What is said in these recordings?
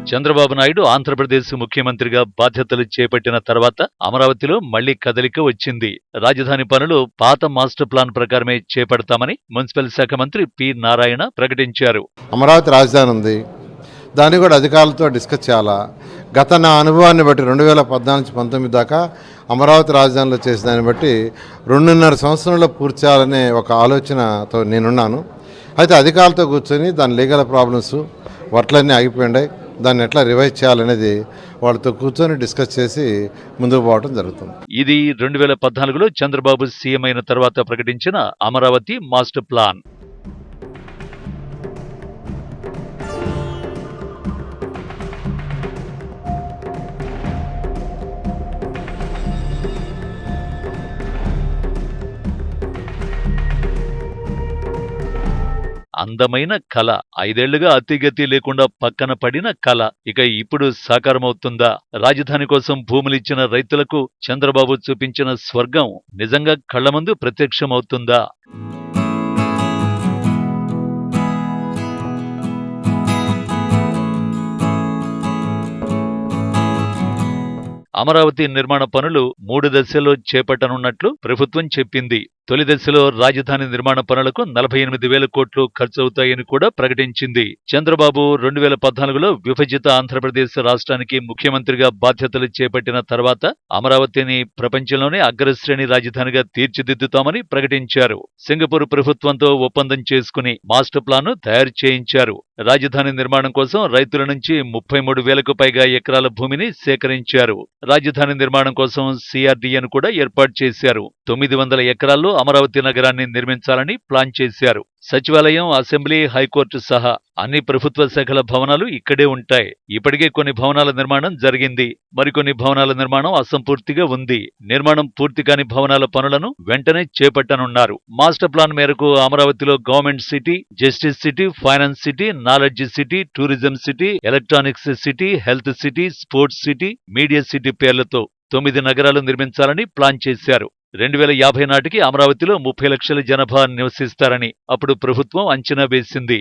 చంద్రబాబు నాయుడు ఆంధ్రప్రదేశ్ ముఖ్యమంత్రిగా బాధ్యతలు చేపట్టిన తర్వాత అమరావతిలో మళ్లీ కదలిక వచ్చింది. రాజధాని పనులు పాత మాస్టర్ ప్లాన్ ప్రకారమే చేపడతామని మున్సిపల్ శాఖ మంత్రి పి. నారాయణ ప్రకటించారు. అమరావతి రాజధాని ఉంది, దాన్ని కూడా అధికారులతో డిస్కస్ చేయాలా. గత నా అనుభవాన్ని బట్టి 2014-19 దాకా అమరావతి రాజధానిలో చేసిన దాన్ని బట్టి 2.5 సంవత్సరంలో పూర్తి చేయాలనే ఒక ఆలోచనతో నేనున్నాను. అయితే అధికారులతో కూర్చొని దాని లీగల్ ప్రాబ్లమ్స్ వర్క్లన్నీ ఆగిపోయినాయి, దాన్ని ఎట్లా రివైజ్ చేయాలనేది వాళ్ళతో కూర్చొని డిస్కస్ చేసి ముందుకు పోవడం జరుగుతుంది. ఇది 2014లో చంద్రబాబు సీఎం అయిన తర్వాత ప్రకటించిన అమరావతి మాస్టర్ ప్లాన్. అందమైన కళ, 5 ఏళ్లుగా అతిగతి లేకుండా పక్కన పడిన కళ ఇక ఇప్పుడు సాకారమవుతుందా? రాజధాని కోసం భూములిచ్చిన రైతులకు చంద్రబాబు చూపించిన స్వర్గం నిజంగా కళ్ల ముందు ప్రత్యక్షమవుతుందా? అమరావతి నిర్మాణ పనులు 3 దశల్లో చేపట్టనున్నట్లు ప్రభుత్వం చెప్పింది. తొలి దశలో రాజధాని నిర్మాణ పనులకు 48,000 కోట్లు ఖర్చవుతాయని కూడా ప్రకటించింది. చంద్రబాబు 2014లో విభజిత ఆంధ్రప్రదేశ్ రాష్ట్రానికి ముఖ్యమంత్రిగా బాధ్యతలు చేపట్టిన తర్వాత అమరావతిని ప్రపంచంలోనే అగ్రశ్రేణి రాజధానిగా తీర్చిదిద్దుతామని ప్రకటించారు. సింగపూర్ ప్రభుత్వంతో ఒప్పందం చేసుకుని మాస్టర్ ప్లాన్ తయారు చేయించారు. రాజధాని నిర్మాణం కోసం రైతుల నుంచి 33,000కు పైగా ఎకరాల భూమిని సేకరించారు. రాజధాని నిర్మాణం కోసం సిఆర్డీఏను కూడా ఏర్పాటు చేశారు. 900 ఎకరాల్లో అమరావతి నగరాన్ని నిర్మించాలని ప్లాన్ చేశారు. సచివాలయం, అసెంబ్లీ, హైకోర్టు సహా అన్ని ప్రభుత్వ శాఖల భవనాలు ఇక్కడే ఉంటాయి. ఇప్పటికే కొన్ని భవనాల నిర్మాణం జరిగింది, మరికొన్ని భవనాల నిర్మాణం అసంపూర్తిగా ఉంది. నిర్మాణం పూర్తి కాని భవనాల పనులను వెంటనే చేపట్టనున్నారు. మాస్టర్ ప్లాన్ మేరకు అమరావతిలో government city, justice city, finance city, knowledge city, tourism city, electronics city, health city, sports city, media city పేర్లతో 9 నగరాలు నిర్మించాలని ప్లాన్ చేశారు. 2050 నాటికి అమరావతిలో 30 లక్షల జనాభా నివసిస్తారని అప్పుడు ప్రభుత్వం అంచనా వేసింది.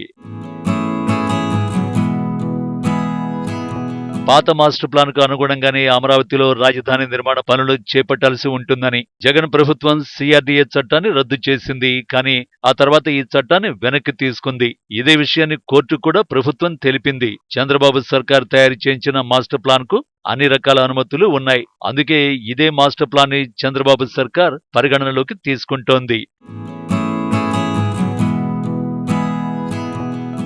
పాత మాస్టర్ ప్లాన్ కు అనుగుణంగానే అమరావతిలో రాజధాని నిర్మాణ పనులు చేపట్టాల్సి ఉంటుందని జగన్ ప్రభుత్వం సిఆర్డీఏ చట్టాన్ని రద్దు చేసింది. కానీ ఆ తర్వాత ఈ చట్టాన్ని వెనక్కి తీసుకుంది. ఇదే విషయాన్ని కోర్టు కూడా ప్రభుత్వం తెలిపింది. చంద్రబాబు సర్కార్ తయారు చేయించిన మాస్టర్ ప్లాన్ కు అన్ని రకాల అనుమతులు ఉన్నాయి. అందుకే ఇదే మాస్టర్ ప్లాన్ ని చంద్రబాబు సర్కార్ పరిగణనలోకి తీసుకుంటోంది.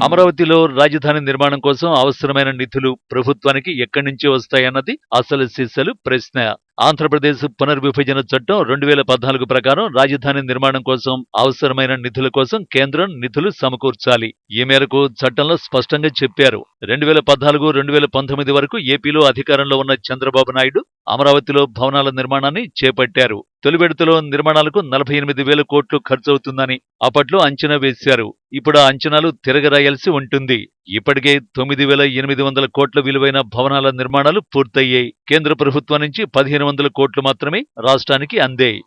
అమరావతిలో రాజధాని నిర్మాణం కోసం అవసరమైన నిధులు ప్రభుత్వానికి ఎక్కడి నుంచి వస్తాయన్నది అసలు సిసలు ప్రశ్న. ఆంధ్రప్రదేశ్ పునర్విభజన చట్టం 2014 ప్రకారం రాజధాని నిర్మాణం కోసం అవసరమైన నిధుల కోసం కేంద్రం నిధులు సమకూర్చాలి. ఈ మేరకు చట్టంలో స్పష్టంగా చెప్పారు. 2014-2019 వరకు ఏపీలో అధికారంలో ఉన్న చంద్రబాబు నాయుడు అమరావతిలో భవనాల నిర్మాణాన్ని చేపట్టారు. తొలి విడతలో నిర్మాణాలకు 48,000 కోట్లు ఖర్చవుతుందని అప్పట్లో అంచనా వేశారు. ఇప్పుడు ఆ అంచనాలు తిరగరాయాల్సి ఉంటుంది. ఇప్పటికే 9,800 కోట్ల విలువైన భవనాల నిర్మాణాలు పూర్తయ్యాయి. కేంద్ర ప్రభుత్వం నుంచి 1,500 కోట్లు మాత్రమే రాష్ట్రానికి అందాయి.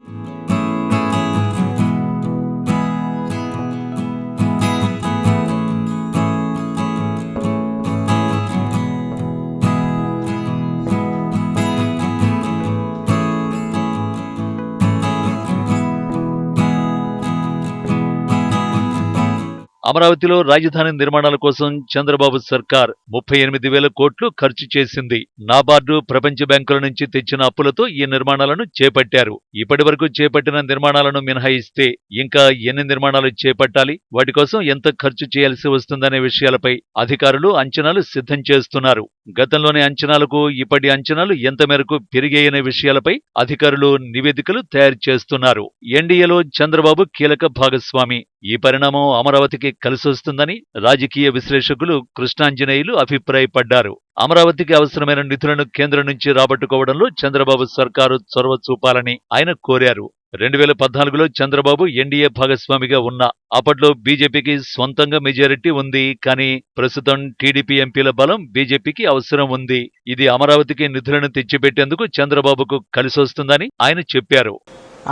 అమరావతిలో రాజధాని నిర్మాణాల కోసం చంద్రబాబు సర్కార్ 38,000 కోట్లు ఖర్చు చేసింది. నాబార్డు, ప్రపంచ బ్యాంకుల నుంచి తెచ్చిన అప్పులతో ఈ నిర్మాణాలను చేపట్టారు. ఇప్పటి వరకు చేపట్టిన నిర్మాణాలను మినహాయిస్తే ఇంకా ఎన్ని నిర్మాణాలు చేపట్టాలి, వాటి కోసం ఎంత ఖర్చు చేయాల్సి వస్తుందనే విషయాలపై అధికారులు అంచనాలు సిద్ధం చేస్తున్నారు. గతంలోని అంచనాలకు ఇప్పటి అంచనాలు ఎంత మేరకు పెరిగాయనే విషయాలపై అధికారులు నివేదికలు తయారు చేస్తున్నారు. ఎన్డీఏలో చంద్రబాబు కీలక భాగస్వామి. ఈ పరిణామం అమరావతికి కలిసొస్తుందని రాజకీయ విశ్లేషకులు కృష్ణాంజనేయులు అభిప్రాయపడ్డారు. అమరావతికి అవసరమైన నిధులను కేంద్రం నుంచి రాబట్టుకోవడంలో చంద్రబాబు సర్కారు చొరవ చూపాలని ఆయన కోరారు. 2014లో చంద్రబాబు ఎన్డీఏ భాగస్వామిగా ఉన్నా అప్పట్లో బీజేపీకి స్వంతంగా మెజారిటీ ఉంది. కానీ ప్రస్తుతం టీడీపీ ఎంపీల బలం బీజేపీకి అవసరం ఉంది. ఇది అమరావతికి నిధులను తెచ్చిపెట్టేందుకు చంద్రబాబుకు కలిసొస్తుందని ఆయన చెప్పారు.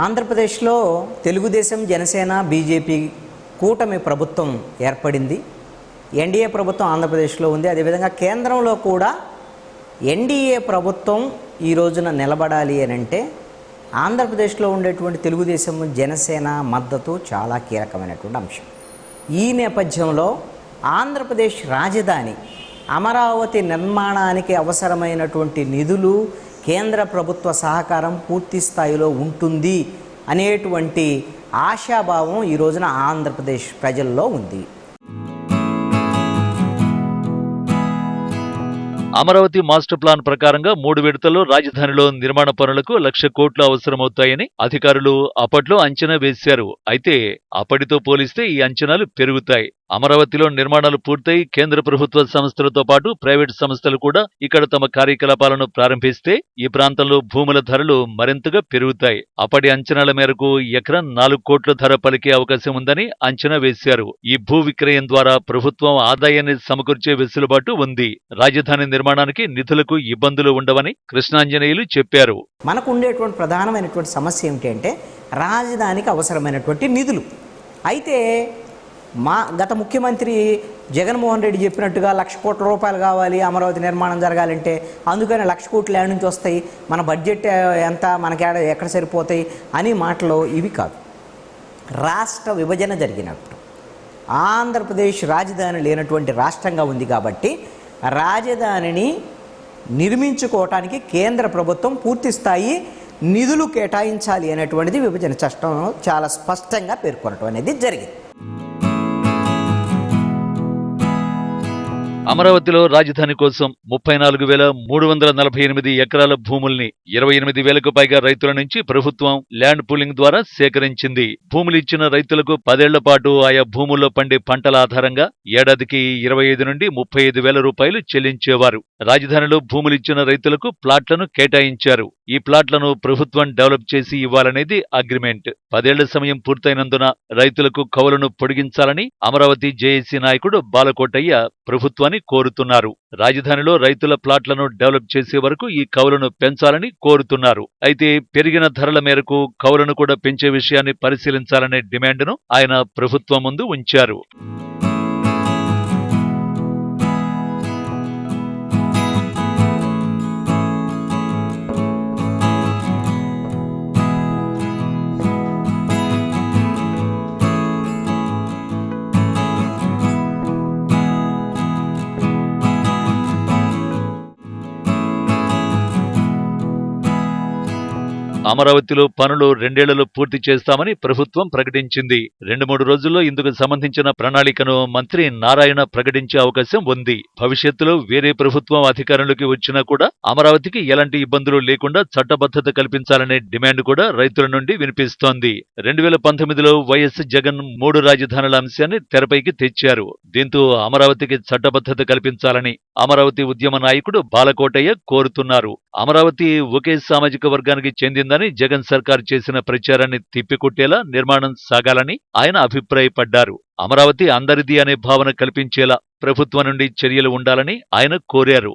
ఆంధ్రప్రదేశ్లో తెలుగుదేశం, జనసేన, బీజేపీ కూటమి ప్రభుత్వం ఏర్పడింది. ఎన్డీఏ ప్రభుత్వం ఆంధ్రప్రదేశ్లో ఉంది. అదేవిధంగా కేంద్రంలో కూడా ఎన్డీఏ ప్రభుత్వం ఈ రోజున నిలబడాలి అని అంటే ఆంధ్రప్రదేశ్లో ఉండేటువంటి తెలుగుదేశం, జనసేన మద్దతు చాలా కీలకమైనటువంటి అంశం. ఈ నేపథ్యంలో ఆంధ్రప్రదేశ్ రాజధాని అమరావతి నిర్మాణానికి అవసరమైనటువంటి నిధులు, కేంద్ర ప్రభుత్వ సహకారం పూర్తి స్థాయిలో ఉంటుంది అనేటువంటి ఆశాభావం ఈ రోజున ఆంధ్రప్రదేశ్ ప్రజల్లో ఉంది. అమరావతి మాస్టర్ ప్లాన్ ప్రకారంగా 3 విడతల్లో రాజధానిలో నిర్మాణ పనులకు 1,00,000 కోట్లు అవసరమవుతాయని అధికారులు అప్పట్లో అంచనా వేశారు. అయితే అప్పటితో పోలిస్తే ఈ అంచనాలు పెరుగుతాయి. అమరావతిలో నిర్మాణాలు పూర్తయి కేంద్ర ప్రభుత్వ సంస్థలతో పాటు ప్రైవేటు సంస్థలు కూడా ఇక్కడ తమ కార్యకలాపాలను ప్రారంభిస్తే ఈ ప్రాంతంలో భూముల ధరలు మరింతగా పెరుగుతాయి. అప్పటి అంచనాల మేరకు ఎకరం 4 కోట్ల ధర పలికే అవకాశం ఉందని అంచనా వేశారు. ఈ భూ విక్రయం ద్వారా ప్రభుత్వం ఆదాయాన్ని సమకూర్చే వెసులుబాటు ఉంది. రాజధాని నిర్మాణానికి నిధులకు ఇబ్బందులు ఉండవని కృష్ణాంజనేయులు చెప్పారు. మనకు ఉండేటువంటి ప్రధానమైనటువంటి సమస్య ఏమిటంటే రాజధానికి అవసరమైనటువంటి నిధులు. అయితే గత ముఖ్యమంత్రి జగన్మోహన్ రెడ్డి చెప్పినట్టుగా 1,00,000 కోట్ల రూపాయలు కావాలి అమరావతి నిర్మాణం జరగాలంటే, అందుకని 1,00,000 కోట్లు ఏడ నుంచి వస్తాయి, మన బడ్జెట్ ఎంత, మనకి ఎక్కడ సరిపోతాయి అని మాటలు ఇవి కాదు. రాష్ట్ర విభజన జరిగినప్పుడు ఆంధ్రప్రదేశ్ రాజధాని లేనటువంటి రాష్ట్రంగా ఉంది కాబట్టి రాజధానిని నిర్మించుకోవటానికి కేంద్ర ప్రభుత్వం పూర్తి స్థాయి నిధులు కేటాయించాలి అనేటువంటిది విభజన చట్టం చాలా స్పష్టంగా పేర్కొనడం అనేది జరిగింది. అమరావతిలో రాజధాని కోసం 34,348 ఎకరాల భూముల్ని 28,000కు పైగా రైతుల నుంచి ప్రభుత్వం ల్యాండ్ పూలింగ్ ద్వారా సేకరించింది. భూములు ఇచ్చిన రైతులకు 10 ఏళ్ల పాటు ఆయా భూముల్లో పండే పంటల ఆధారంగా ఏడాదికి 25 నుండి 35,000 రూపాయలు చెల్లించేవారు. రాజధానిలో భూములిచ్చిన రైతులకు ప్లాట్లను కేటాయించారు. ఈ ప్లాట్లను ప్రభుత్వం డెవలప్ చేసి ఇవ్వాలనేది అగ్రిమెంట్. 10 ఏళ్ల సమయం పూర్తయినందున రైతులకు కౌలును పొడిగించాలని అమరావతి జేఏసీ నాయకుడు బాలకోటయ్య ప్రభుత్వాన్ని కోరుతున్నారు. రాజధానిలో రైతుల ప్లాట్లను డెవలప్ చేసే వరకు ఈ కౌలును పెంచాలని కోరుతున్నారు. అయితే పెరిగిన ధరల మేరకు కౌలును కూడా పెంచే విషయాన్ని పరిశీలించాలనే డిమాండ్ను ఆయన ప్రభుత్వం ముందు ఉంచారు. అమరావతిలో పనులు 2 ఏళ్లలో పూర్తి చేస్తామని ప్రభుత్వం ప్రకటించింది. 2-3 రోజుల్లో ఇందుకు సంబంధించిన ప్రణాళికను మంత్రి నారాయణ ప్రకటించే అవకాశం ఉంది. భవిష్యత్తులో వేరే ప్రభుత్వం అధికారంలోకి వచ్చినా కూడా అమరావతికి ఎలాంటి ఇబ్బందులు లేకుండా చట్టబద్ధత కల్పించాలనే డిమాండ్ కూడా రైతుల నుండి వినిపిస్తోంది. 2019లో వైఎస్ జగన్ 3 రాజధానుల అంశాన్ని తెరపైకి తెచ్చారు. దీంతో అమరావతికి చట్టబద్ధత కల్పించాలని అమరావతి ఉద్యమ నాయకుడు బాలకోటయ్య కోరుతున్నారు. అమరావతి ఒకే సామాజిక వర్గానికి చెందిందని జగన్ సర్కార్ చేసిన ప్రచారాన్ని తిప్పికొట్టేలా నిర్మాణం సాగాలని ఆయన అభిప్రాయపడ్డారు. అమరావతి అందరిది అనే భావన కల్పించేలా ప్రభుత్వం నుండి చర్యలు ఉండాలని ఆయన కోరారు.